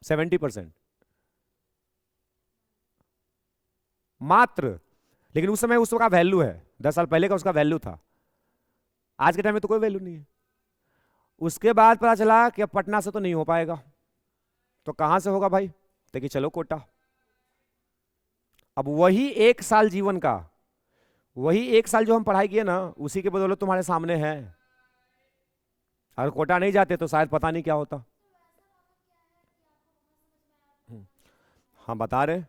70% मात्र। लेकिन उस समय उसका वैल्यू है, 10 साल पहले का उसका वैल्यू था। आज के टाइम में तो कोई वैल्यू नहीं है। उसके बाद पता चला कि अब पटना से तो नहीं हो पाएगा, तो कहां से होगा भाई? तो कि चलो कोटा। अब वही 1 साल जीवन का, वही 1 साल जो हम पढ़ाई किए ना, उसी के बदौलत तुम्हारे सामने है। अगर कोटा नहीं जाते तो शायद पता नहीं क्या होता। हम बता रहे,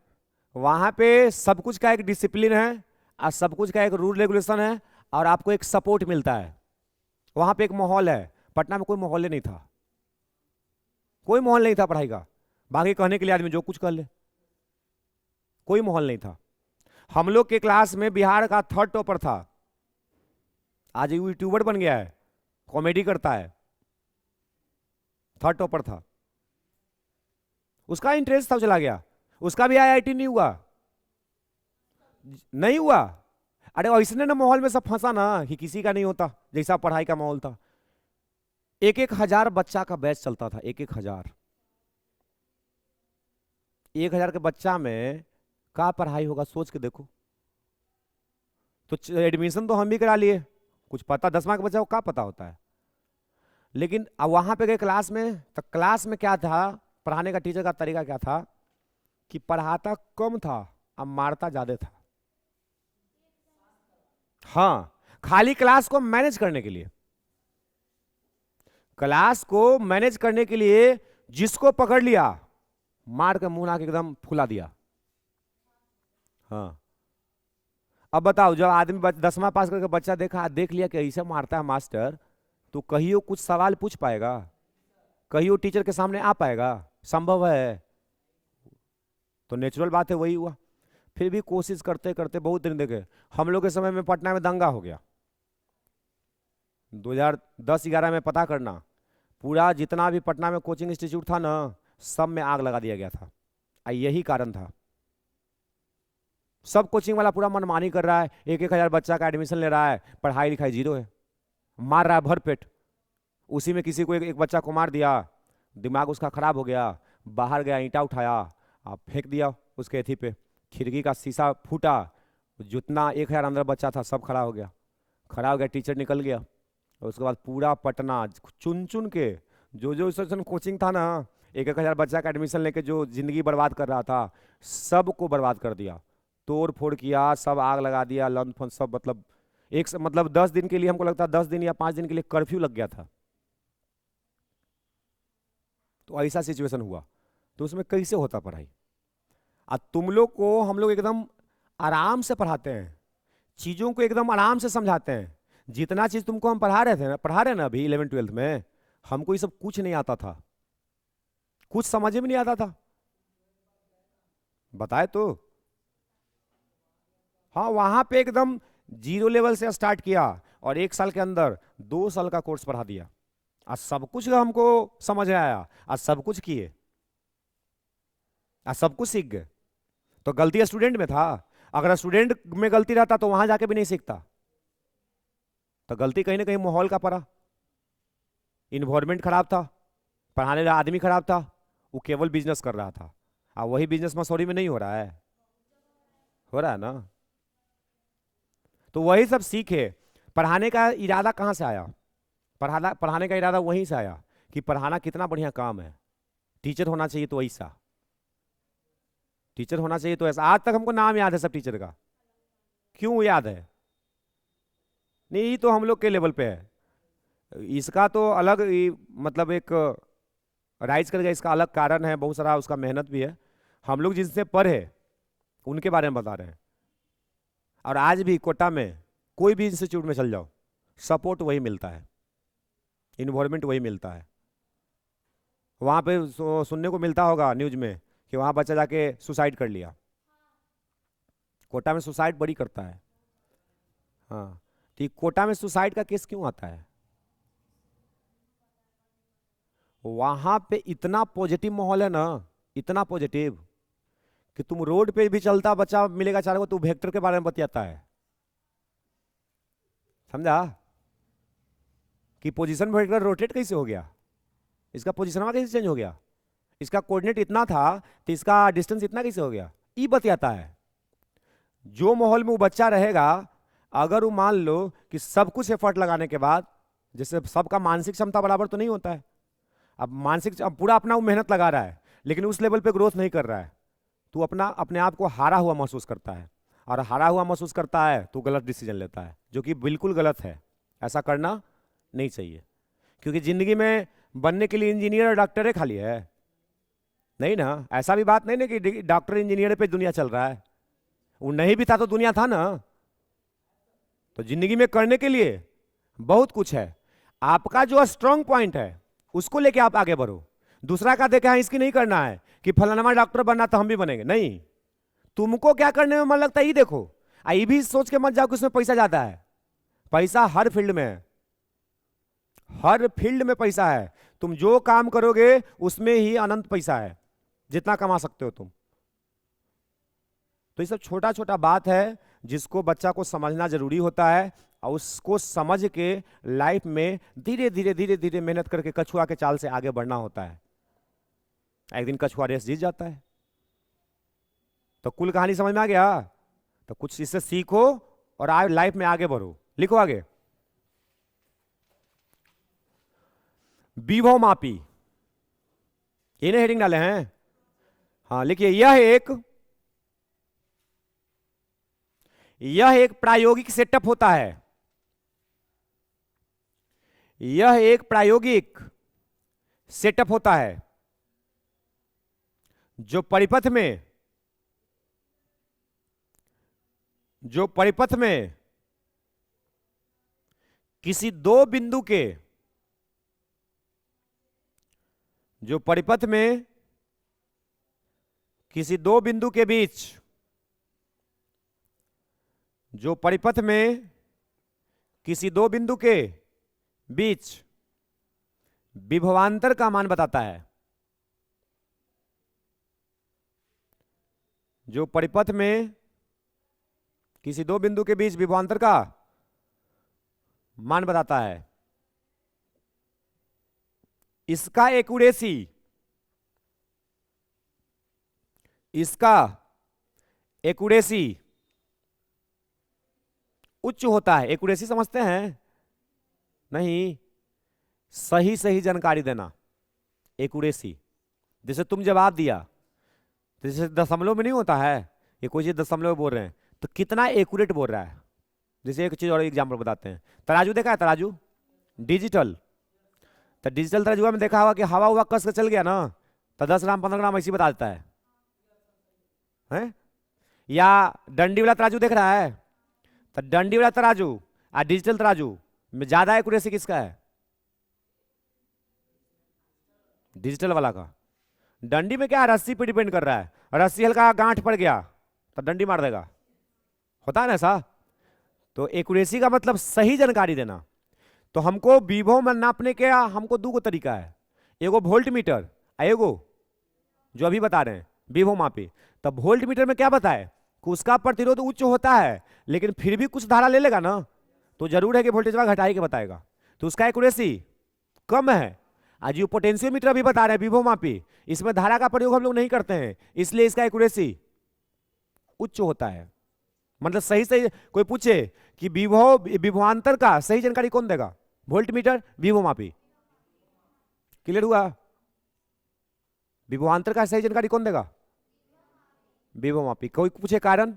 वहां पे सब कुछ का एक डिसिप्लिन है और सब कुछ का एक रूल रेगुलेशन है, और आपको एक सपोर्ट मिलता है। वहां पे एक माहौल है। पटना में कोई माहौल नहीं था, कोई माहौल नहीं था पढ़ाई का। बाकी कहने के लिए आदमी जो कुछ कर ले, कोई माहौल नहीं था। हम लोग के क्लास में बिहार का 3rd टॉपर था, आज यूट्यूबर बन गया है, कॉमेडी करता है। 3rd टॉपर था, उसका इंटरेस्ट था, चला गया। उसका भी आईआईटी नहीं हुआ, नहीं हुआ। अरे ऐसने ना माहौल में सब फंसा ना कि किसी का नहीं होता, जैसा पढ़ाई का माहौल था। 1,000 बच्चा का बैच चलता था, 1,000 के बच्चा में का पढ़ाई होगा, सोच के देखो। तो एडमिशन तो हम भी करा लिए, कुछ पता 10वां का बच्चा को का पता होता है। लेकिन अब वहां पे गए क्लास में, तो क्लास में क्या था, पढ़ाने का टीचर का तरीका क्या था कि पढ़ाता कम था अब मारता ज्यादा था। हाँ, खाली क्लास को मैनेज करने के लिए, क्लास को मैनेज करने के लिए जिसको पकड़ लिया मार के मुंह ना के एकदम फुला दिया। हाँ, अब बताओ, जब आदमी 10वां पास करके बच्चा देख लिया कि ऐसे मारता है मास्टर, तो कहियो कुछ सवाल पूछ पाएगा, कहियो टीचर के सामने आ पाएगा, संभव है? तो नेचुरल बात है, वही हुआ। फिर भी कोशिश करते करते बहुत दिन देखे। हम लोग के समय में पटना में दंगा हो गया 2010-11 में, पता करना, पूरा जितना भी पटना में कोचिंग इंस्टीट्यूट था ना, सब में आग लगा दिया गया था। यही कारण था। सब कोचिंग वाला पूरा मनमानी कर रहा है, 1,000 बच्चा का एडमिशन ले रहा है, पढ़ाई लिखाई जीरो है, मार रहा है भरपेट। उसी में किसी को एक बच्चा को मार दिया, दिमाग उसका खराब हो गया, बाहर गया, ईंटा उठाया आप फेंक दिया उसके एथी पे, खिड़की का शीशा फूटा, जितना 1,000 अंदर बच्चा था सब खड़ा हो गया, टीचर निकल गया। और उसके बाद पूरा पटना चुन चुन के जो कोचिंग था ना, 1,000 बच्चा का एडमिशन लेके जो जिंदगी बर्बाद कर रहा था, सबको बर्बाद कर दिया, तोड़ फोड़ किया, सब आग लगा दिया, लंद फंद सब। मतलब 10 दिन के लिए, हमको लगता है 10 दिन या 5 दिन के लिए कर्फ्यू लग गया था। तो ऐसा सिचुएशन हुआ। तो उसमें कैसे होता पढ़ाई? तुम लोग को हम लोग एकदम आराम से पढ़ाते हैं, चीजों को एकदम आराम से समझाते हैं। जितना चीज तुमको हम पढ़ा रहे ना अभी 11th-12th में, हमको ये सब कुछ नहीं आता था, कुछ समझ में नहीं आता था। बताए तो, हाँ, वहां पे एकदम 0 लेवल से स्टार्ट किया और 1 साल के अंदर 2 साल का कोर्स पढ़ा दिया। आज सब कुछ हमको समझ में आया, आज सब कुछ किए, आज सब कुछ सीख गए। तो गलती स्टूडेंट में था। अगर स्टूडेंट में गलती रहता तो वहां जाके भी नहीं सीखता। तो गलती कहीं ना कहीं माहौल का पड़ा, इन्वायरमेंट खराब था, पढ़ाने वाला आदमी खराब था, वो केवल बिजनेस कर रहा था। वही बिजनेस मसूरी में नहीं हो रहा है, हो रहा है ना। तो वही सब सीखे। पढ़ाने का इरादा कहां से आया? पढ़ाने का इरादा वहीं से आया कि पढ़ाना कितना बढ़िया काम है, टीचर होना चाहिए तो ऐसा, टीचर होना चाहिए तो ऐसा। आज तक हमको नाम याद है सब टीचर का। क्यों याद है? नहीं, तो हम लोग के लेवल पे है, इसका तो अलग मतलब एक राइज करेगा, इसका अलग कारण है, बहुत सारा उसका मेहनत भी है। हम लोग जिनसे पढ़े उनके बारे में बता रहे हैं। और आज भी कोटा में कोई भी इंस्टीट्यूट में चल जाओ, सपोर्ट वही मिलता है, इन्वायरमेंट वही मिलता है। वहां पे सुनने को मिलता होगा न्यूज में कि वहां बच्चा जाके सुसाइड कर लिया। कोटा में सुसाइड बड़ी करता है। हाँ, तो कोटा में सुसाइड का केस क्यों आता है? वहां पे इतना पॉजिटिव माहौल है ना, इतना पॉजिटिव कि तुम रोड पे भी चलता बच्चा मिलेगा चारों को, तो वेक्टर के बारे में बतियाता है। समझा कि पोजीशन वेक्टर रोटेट कैसे हो गया, इसका पोजीशन कैसे चेंज हो गया, इसका कोऑर्डिनेट इतना था तो इसका डिस्टेंस इतना कैसे हो गया, ये बतियाता है। जो माहौल में वो बच्चा रहेगा, अगर वो मान लो कि सब कुछ एफर्ट लगाने के बाद, जैसे सबका मानसिक क्षमता बराबर तो नहीं होता है, अब पूरा अपना वो मेहनत लगा रहा है, लेकिन उस लेवल पे ग्रोथ नहीं कर रहा है, तू अपने आप को हारा हुआ महसूस करता है, और हारा हुआ महसूस करता है तो गलत डिसीजन लेता है, जो कि बिल्कुल गलत है। ऐसा करना नहीं चाहिए, क्योंकि जिंदगी में बनने के लिए इंजीनियर और डॉक्टर ही खाली है नहीं ना। ऐसा भी बात नहीं ना कि डॉक्टर इंजीनियर पे दुनिया चल रहा है, वो नहीं भी था तो दुनिया था ना। तो जिंदगी में करने के लिए बहुत कुछ है। आपका जो स्ट्रांग पॉइंट है उसको लेके आप आगे बढ़ो। दूसरा का देखा है इसकी नहीं करना है कि फलाना डॉक्टर बनना तो हम भी बनेंगे, नहीं। तुमको क्या करने में मन लगता है ये देखो। ये भी सोच के मत जाओ कि उसमें पैसा ज्यादा है। पैसा हर फील्ड में है, हर फील्ड में पैसा है। तुम जो काम करोगे उसमें ही अनंत पैसा है, जितना कमा सकते हो तुम। तो ये सब छोटा छोटा बात है जिसको बच्चा को समझना जरूरी होता है, और उसको समझ के लाइफ में धीरे धीरे धीरे धीरे मेहनत करके कछुआ के चाल से आगे बढ़ना होता है। एक दिन कछुआ रेस जीत जाता है। तो कुल कहानी समझ में आ गया? तो कुछ इससे सीखो और आज लाइफ में आगे बढ़ो। लिखो आगे, विभव मापी, ये ने हेडिंग डाले हैं। हाँ लिखिए, यह एक प्रायोगिक सेटअप होता है। यह एक प्रायोगिक सेटअप होता है जो परिपथ में किसी दो बिंदु के बीच विभवांतर का मान बताता है। जो परिपथ में किसी दो बिंदु के बीच विभवांतर का मान बताता है, इसका एक्यूरेसी उच्च होता है। एक्यूरेसी समझते हैं? नहीं, सही जानकारी देना, एक्यूरेसी। जैसे तुम जवाब दिया, जैसे दशमलव में नहीं होता है, ये कोई चीज दशमलव बोल रहे हैं तो कितना एक्यूरेट बोल रहा है। जैसे एक चीज और एग्जाम्पल बताते हैं, तराजू देखा है? तराजू डिजिटल, तो डिजिटल तराजू में देखा होगा कि हवा हुआ कस के चल गया ना तो 10 ग्राम 15 ग्राम ऐसी बता देता है? या डंडी वाला तराजू देख रहा है, तो डंडी वाला तराजू और डिजिटल तराजू में ज्यादा एक्यूरेसी किसका है? डिजिटल वाला का। डंडी में क्या है, रस्सी पे डिपेंड कर रहा है। रस्सी हल्का गांठ पड़ गया तो डंडी मार देगा, होता है ना ऐसा। तो एक्यूरेसी का मतलब सही जानकारी देना। तो हमको विभव में नापने के हमको दो तरीका है, एगो वोल्ट मीटर, एगो जो अभी बता रहे हैं विभव मापी। तब वोल्ट मीटर में क्या बताए कि उसका प्रतिरोध उच्च होता है, लेकिन फिर भी कुछ धारा ले लेगा ना, तो जरूर है कि वोल्टेज घटाई के बताएगा, तो उसका एक्यूरेसी कम है। आज जो पोटेंशियोमीटर अभी बता रहे हैं विभव मापी, इसमें धारा का प्रयोग हम लोग नहीं करते हैं, इसलिए इसका एक्यूरेसी उच्च होता है। मतलब सही कोई पूछे कि विभवांतर का सही जानकारी कौन देगा? वोल्ट मीटर, विभव मापी। क्लियर हुआ? विभवांतर का सही जानकारी कौन देगा? विभव मापी। कोई पूछे कारण,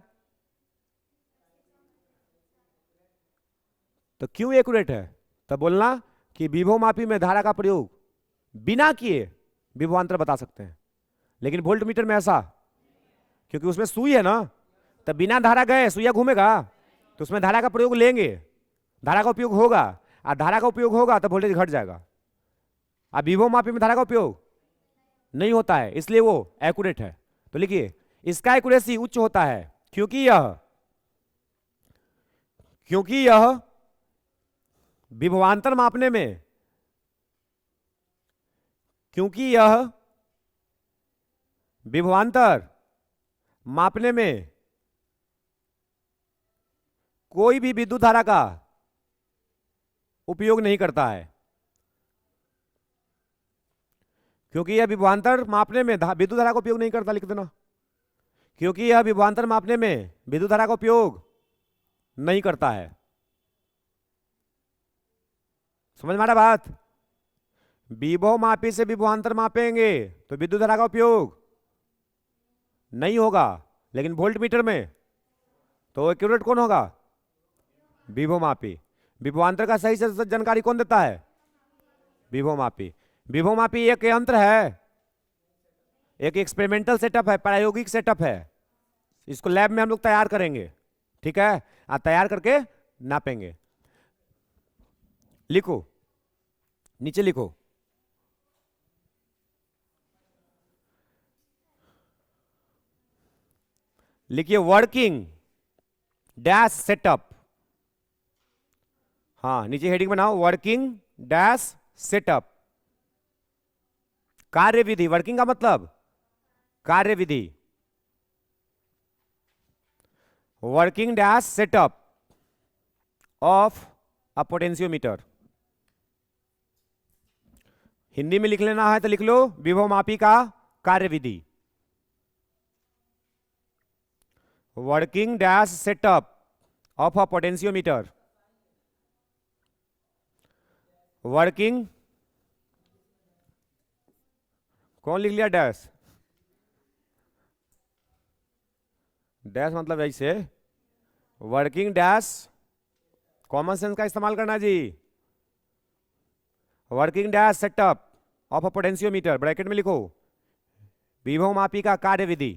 तो क्यों एक्यूरेट है? तो बोलना कि विभव मापी में धारा का प्रयोग बिना किए विभवांतर बता सकते हैं, लेकिन वोल्ट मीटर में ऐसा, क्योंकि उसमें सुई है ना, तो बिना धारा गए सुइया घूमेगा, तो उसमें धारा का प्रयोग लेंगे, धारा का उपयोग होगा, और धारा का उपयोग होगा तो वोल्टेज घट जाएगा। अब विभव मापी में धारा का उपयोग नहीं होता है, इसलिए वो एक्यूरेट है। तो लिखिए, इसका एक्यूरेसी उच्च होता है क्योंकि यह विभवांतर मापने में कोई भी विद्युत धारा का उपयोग नहीं करता है। क्योंकि यह विभवांतर मापने में विद्युत धारा का उपयोग नहीं करता, लिख देना। क्योंकि यह विभवांतर मापने में विद्युत धारा का उपयोग नहीं करता है। समझ में आ रहा बात? विभव मापी से विभवांतर मापेंगे तो विद्युत धारा का उपयोग नहीं होगा, लेकिन वोल्ट मीटर में तो एक्यूरेट कौन होगा? विभव मापी। विभवांतर का सही से जानकारी कौन देता है? विभव मापी। विभव मापी एक यंत्र है, एक एक्सपेरिमेंटल सेटअप है, प्रायोगिक सेटअप है। इसको लैब में हम लोग तैयार करेंगे, ठीक है? तैयार करके नापेंगे। लिखो, नीचे लिखो, लिखिए वर्किंग डैश सेटअप। हाँ, नीचे हेडिंग बनाओ, वर्किंग डैश सेटअप। कार्य विधि, वर्किंग का मतलब कार्य विधि। Working dash setup of a potentiometer. Hindi में लिख लेना है तो लिख लो, विभव मापी का कार्य विधि। Working dash setup of a potentiometer. Working, कौन लिख लिया डैश? डैश मतलब ऐसे, वर्किंग डैश, कॉमन सेंस का इस्तेमाल करना जी। Working dash setup of a potentiometer, bracket में लिखो, विभव मापी का कार्य विधि।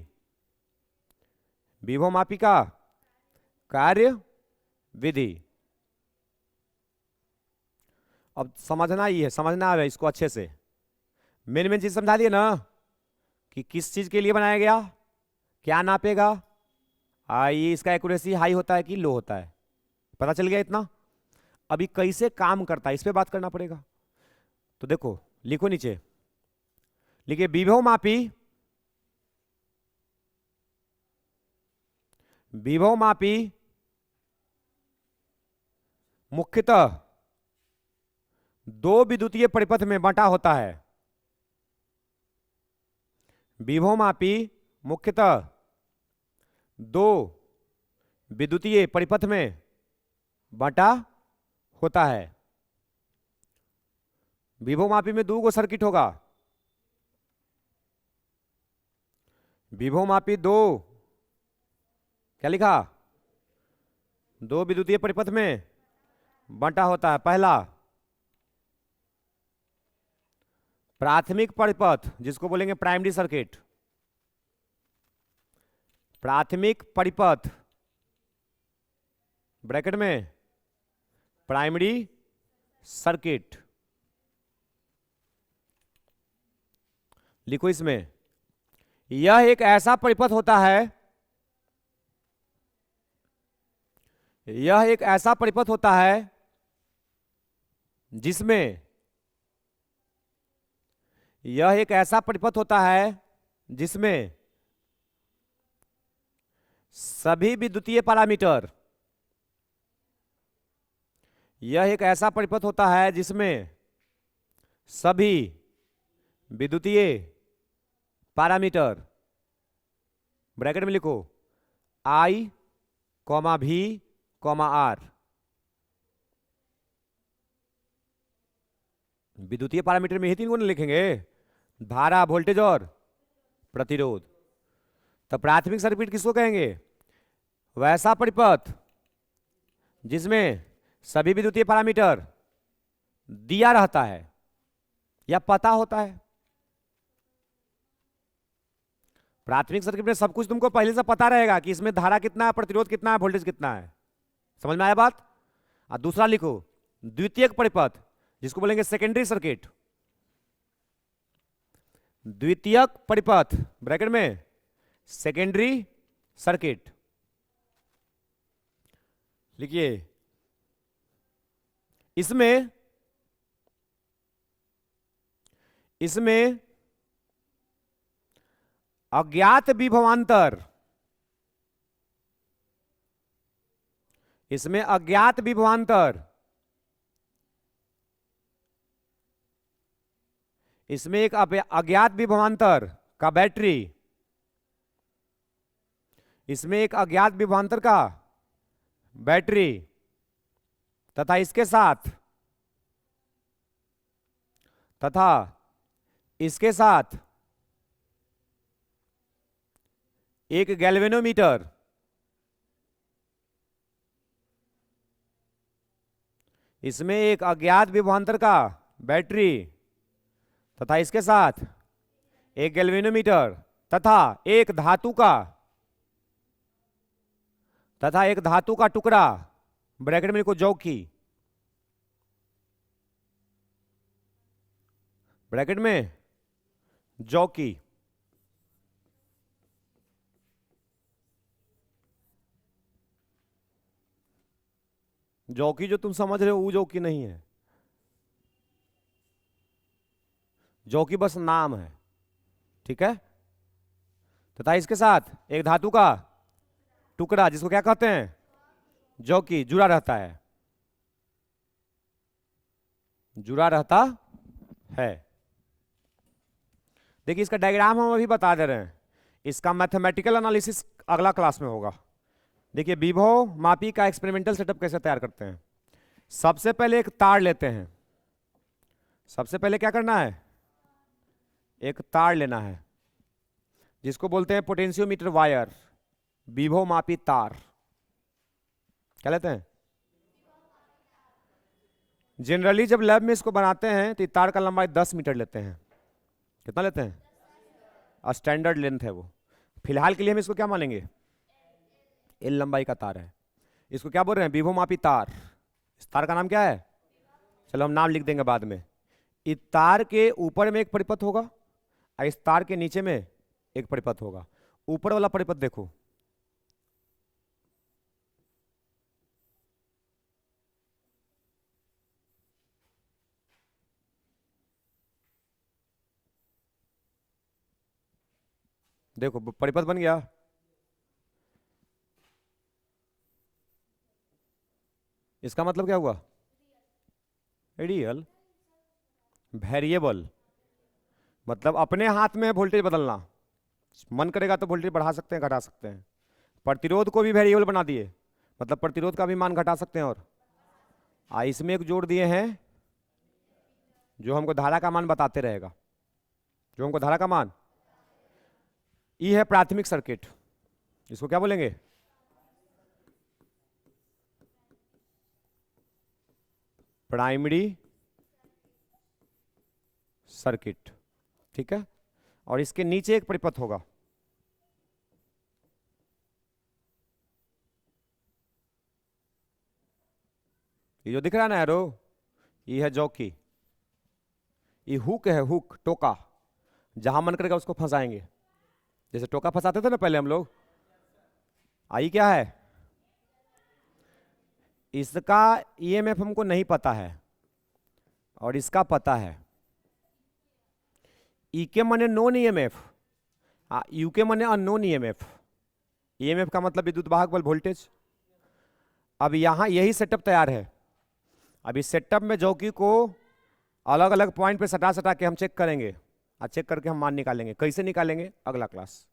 विभव मापी का कार्य विधि। अब समझना ही है, समझना है इसको अच्छे से। मेन चीज समझा दिए ना कि किस चीज के लिए बनाया गया, क्या नापेगा, ये इसका एक्यूरेसी हाई होता है कि लो होता है, पता चल गया इतना। अभी कैसे काम करता है इस पे बात करना पड़ेगा। तो देखो, लिखो नीचे, लिखिए विभव मापी, विभव मापी मुख्यतः दो विद्युतीय परिपथ में बंटा होता है। विभव मापी मुख्यतः दो विद्युतीय परिपथ में बंटा होता है। विभव मापी में दो गो सर्किट होगा। विभव मापी दो, क्या लिखा? दो विद्युतीय परिपथ में बंटा होता है। पहला प्राथमिक परिपथ, जिसको बोलेंगे प्राइमरी सर्किट। प्राथमिक परिपथ, ब्रैकेट में प्राइमरी सर्किट लिखो। इसमें यह एक ऐसा परिपथ होता है, यह एक ऐसा परिपथ होता है जिसमें, यह एक ऐसा परिपथ होता है जिसमें सभी विद्युतीय पैरामीटर, यह एक ऐसा परिपथ होता है जिसमें सभी विद्युतीय पैरामीटर, ब्रैकेट में लिखो I, V, R, विद्युतीय पैरामीटर में ही तीन गुण लिखेंगे, धारा, वोल्टेज और प्रतिरोध। तो प्राथमिक सर्किट किसको कहेंगे? वैसा परिपथ जिसमें सभी विद्युतीय पैरामीटर दिया रहता है या पता होता है। प्राथमिक सर्किट में सब कुछ तुमको पहले से पता रहेगा कि इसमें धारा कितना है, प्रतिरोध कितना है, वोल्टेज कितना है। समझ में आया बात? और दूसरा लिखो द्वितीयक परिपथ, जिसको बोलेंगे सेकेंडरी सर्किट। द्वितीयक परिपथ, ब्रैकेट में सेकेंडरी सर्किट लिखिए। इसमें अज्ञात विभवांतर, इसमें अज्ञात विभवांतर, इसमें एक अज्ञात विभवांतर का बैटरी, इसमें एक अज्ञात विभवांतर का बैटरी तथा इसके साथ तथा इसके साथ एक गैल्वेनोमीटर इसमें एक अज्ञात विभवांतर का बैटरी तथा इसके साथ एक गैल्वेनोमीटर तथा एक धातु का टुकड़ा ब्रैकेट में लिखो जौकी, ब्रैकेट में जौकी, जौकी जो तुम समझ रहे हो वो जौकी नहीं है, जौकी बस नाम है, ठीक है। तथा इसके साथ एक धातु का टुकड़ा जिसको क्या कहते हैं, जौकी, जुड़ा रहता है, जुड़ा रहता है। देखिए इसका डायग्राम हम अभी बता दे रहे हैं, इसका मैथमेटिकल एनालिसिस अगला क्लास में होगा। देखिए विभव मापी का एक्सपेरिमेंटल सेटअप कैसे तैयार करते हैं। सबसे पहले एक तार लेते हैं, सबसे पहले क्या करना है, एक तार लेना है जिसको बोलते हैं पोटेंशियोमीटर वायर, विभव मापी तार। क्या लेते हैं, जनरली जब लैब में इसको बनाते हैं तो तार का लंबाई 10 मीटर लेते हैं। कितना लेते हैं, स्टैंडर्ड लेंथ है वो। फिलहाल के लिए हम इसको क्या मानेंगे, एल लंबाई का तार है। इसको क्या बोल रहे हैं, विभव मापी तार। इस तार का नाम क्या है, चलो हम नाम लिख देंगे बाद में। इस तार के ऊपर में एक परिपथ होगा और इस तार के नीचे में एक परिपथ होगा। ऊपर वाला परिपथ देखो, देखो परिपथ बन गया। इसका मतलब क्या हुआ, रियल वेरिएबल, मतलब अपने हाथ में है वोल्टेज बदलना। मन करेगा तो वोल्टेज बढ़ा सकते हैं, घटा सकते हैं। प्रतिरोध को भी वेरिएबल बना दिए, मतलब प्रतिरोध का भी मान घटा सकते हैं। और इसमें एक जोड़ दिए हैं जो हमको धारा का मान बताते रहेगा, जो हमको धारा का मान, ये है प्राथमिक सर्किट। इसको क्या बोलेंगे, प्राइमरी सर्किट, ठीक है। और इसके नीचे एक परिपथ होगा, ये जो दिख रहा है ना एरो, ये है जॉकी, ये हुक है, हुक, टोका, जहां मन करेगा उसको फंसाएंगे। जैसे टोका फंसाते थे ना पहले हम लोग। आई क्या है, इसका ईएमएफ हमको नहीं पता है और इसका पता है। ई के माने नॉन ईएमएफ, यू के माने अननोन ईएमएफ। ईएमएफ का मतलब विद्युत वाहक बल वोल्टेज। अब यहां यही सेटअप तैयार है। अब इस सेटअप में जॉकी को अलग अलग पॉइंट पे सटा सटा के हम चेक करेंगे और चेक करके हम मान निकालेंगे। कैसे निकालेंगे, अगला क्लास,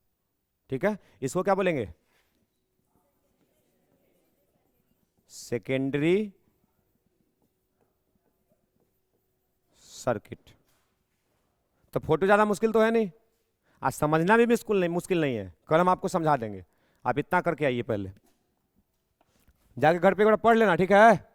ठीक है। इसको क्या बोलेंगे, सेकेंडरी सर्किट। तो फोटो ज्यादा मुश्किल तो है नहीं, आज समझना भी मुश्किल नहीं है। कल हम आपको समझा देंगे, आप इतना करके आइए, पहले जाके घर पे एक बार पढ़ लेना, ठीक है।